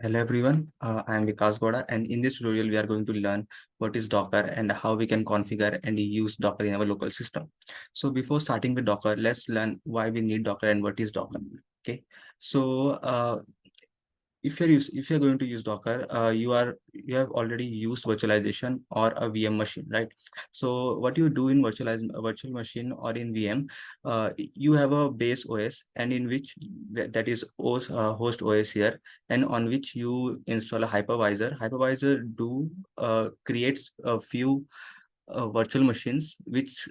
Hello everyone, I am Vikas Gouda, and in this tutorial we are going to learn what is Docker and how we can configure and use Docker in our local system. So before starting with Docker, let's learn why we need Docker and what is Docker. Okay, so if you're going to use Docker, you have already used virtualization or a VM machine, right? So what you do in virtual machine or in VM, you have a base OS, and in which that is host OS here, and on which you install a hypervisor. Hypervisor do creates a few virtual machines which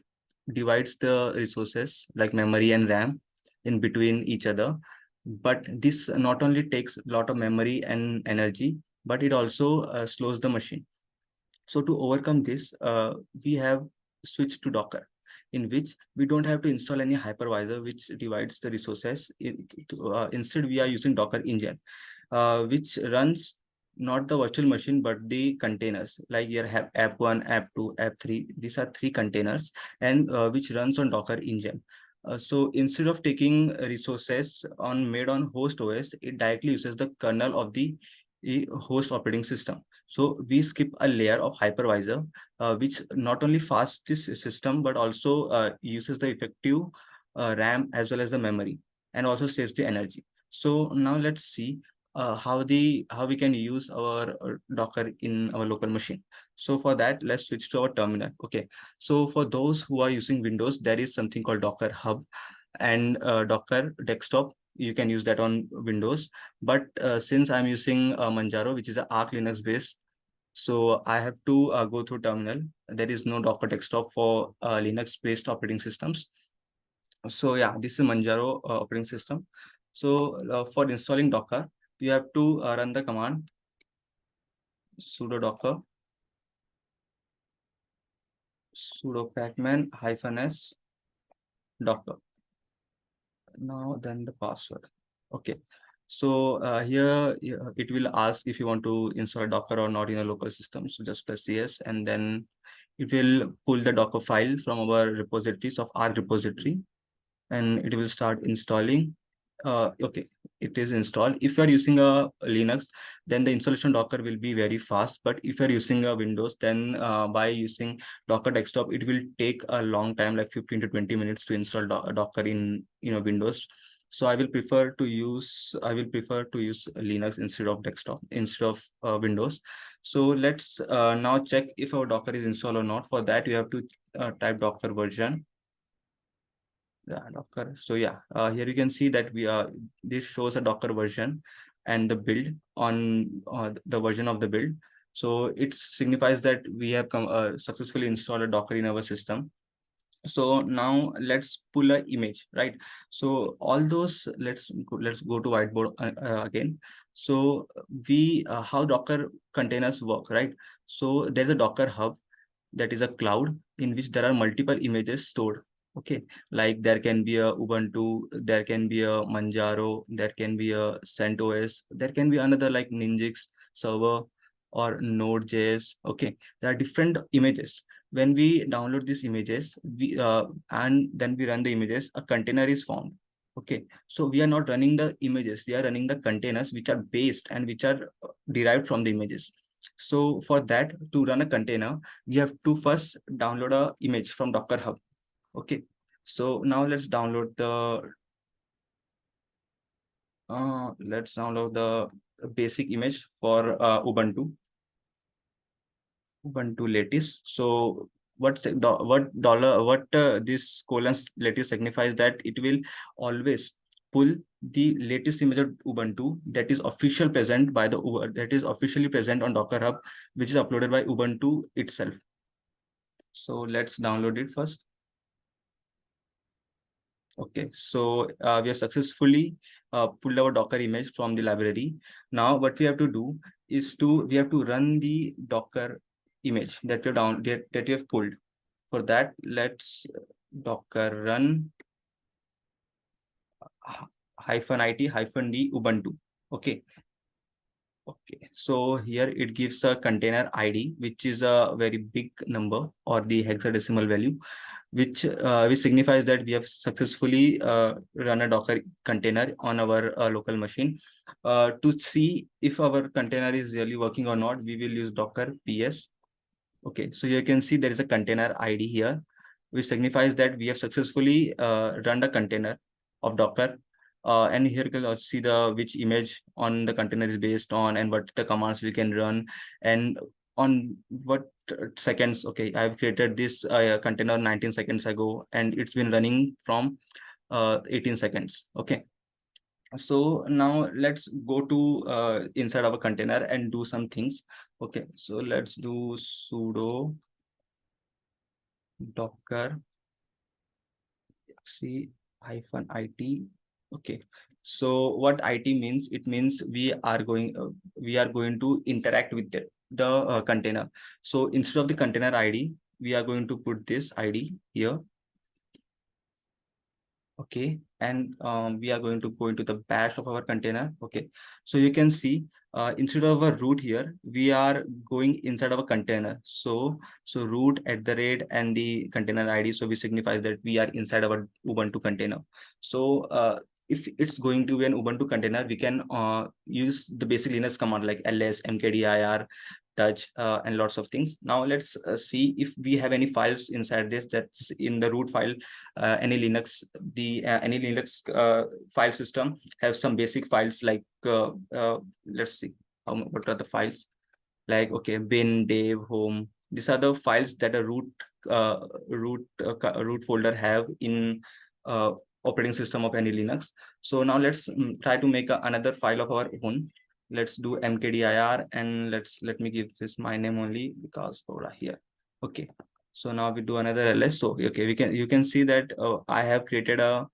divides the resources like memory and RAM in between each other. But this not only takes a lot of memory and energy, but it also slows the machine. So to overcome this, we have switched to Docker, in which we don't have to install any hypervisor which divides the resources. Instead, we are using Docker engine, which runs not the virtual machine but the containers, like your app1, app2, app3. These are three containers, and which runs on Docker engine. So instead of taking resources on made on host OS, it directly uses the kernel of the host operating system. So we skip a layer of hypervisor, which not only fasts this system but also uses the effective RAM as well as the memory, and also saves the energy. So now let's see how we can use our Docker in our local machine. So for that, let's switch to our terminal. Okay. So for those who are using Windows, there is something called Docker Hub and Docker Desktop. You can use that on Windows, but since I'm using Manjaro, which is a Arch Linux based, so I have to go through terminal. There is no Docker Desktop for Linux based operating systems. So yeah, this is Manjaro operating system. So for installing Docker, you have to run the command sudo docker sudo pacman -s docker. Now then the password. Okay. So here it will ask if you want to install Docker or not in a local system. So just press yes, and then it will pull the Docker file from our repositories of our repository, and it will start installing. Okay, it is installed. If you are using a Linux, then the installation Docker will be very fast. But if you are using a Windows, then by using Docker Desktop, it will take a long time, like 15 to 20 minutes to install Docker in Windows. So I will prefer to use Linux instead of desktop, instead of Windows. So let's now check if our Docker is installed or not. For that, you have to type Docker version. Yeah, Docker. So yeah, here you can see that this shows a Docker version and the build on the version of the build. So it signifies that we have successfully installed a Docker in our system. So now let's pull a image, right? So all those, let's go to whiteboard again. So we how Docker containers work, right? So there's a Docker hub, that is a cloud in which there are multiple images stored. Okay, like there can be a Ubuntu, there can be a Manjaro, there can be a CentOS, there can be another like Ninjix server or Node.js. Okay, there are different images. When we download these images, and then we run the images, a container is formed. Okay, so we are not running the images, we are running the containers which are based and which are derived from the images. So for that, to run a container, we have to first download a image from Docker Hub. Okay. So now let's download the basic image for Ubuntu lattice. So what this colon lattice signifies that it will always pull the latest image of Ubuntu that is officially present on Docker Hub, which is uploaded by Ubuntu itself. So let's download it first. Okay, so we have successfully pulled our Docker image from the library. Now what we have to do is we have to run the Docker image that we have pulled. For that, let's Docker run -it -d Ubuntu. Okay, Okay, so here it gives a container ID, which is a very big number or the hexadecimal value, which signifies that we have successfully run a Docker container on our local machine. To see if our container is really working or not, we will use Docker PS. Okay, so you can see there is a container ID here, which signifies that we have successfully run the container of Docker. And here you can also see the which image on the container is based on and what the commands we can run and on what seconds. Okay, I've created this container 19 seconds ago and it's been running from 18 seconds. Okay. So now let's go to inside our container and do some things. Okay, so let's do sudo docker c -it. Okay, so what it means, it means we are going to interact with the container. So instead of the container id, we are going to put this id here. Okay, and we are going to go into the bash of our container. Okay, so you can see instead of a root here, we are going inside of a container. So root at the rate and the container id, so we signifies that we are inside our ubuntu container. So if it's going to be an ubuntu container, we can use the basic linux command like ls mkdir touch and lots of things. Now let's see if we have any files inside this, that's in the root file. Any Linux file system have some basic files like let's see what are the files, like okay, bin, dev, home. These are the files that a root folder have in uh, operating system of any Linux. So now let's try to make another file of our own. Let's do mkdir and let me give this my name only because over here. Okay, so now we do another ls. So okay, you can see that I have created a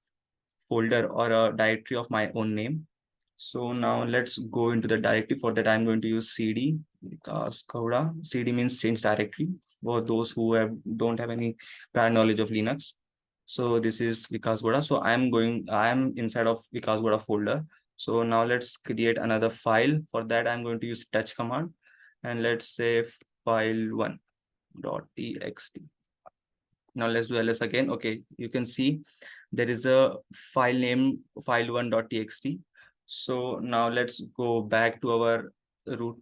folder or a directory of my own name. So now let's go into the directory. For that, I'm going to use cd because Gouda. Cd means change directory for those who don't have any prior knowledge of Linux. So this is Vikas Gouda. So I'm inside of Vikas Gouda folder. So now let's create another file. For that, I'm going to use touch command and let's say file1.txt. Now let's do ls again. Okay, you can see there is a file name file1.txt. So now let's go back to our root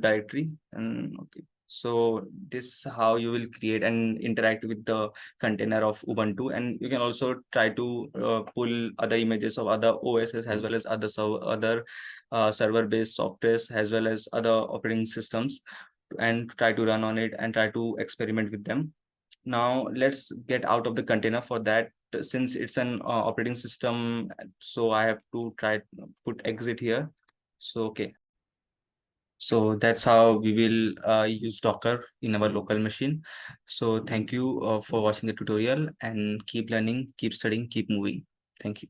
directory and okay. So this how you will create and interact with the container of Ubuntu, and you can also try to pull other images of other OSs as well as other server-based softwares as well as other operating systems and try to run on it and try to experiment with them. Now let's get out of the container. For that, since it's an operating system, so I have to try to put exit here. So okay, so that's how we will use Docker in our local machine. So thank you for watching the tutorial and keep learning, keep studying, keep moving. Thank you.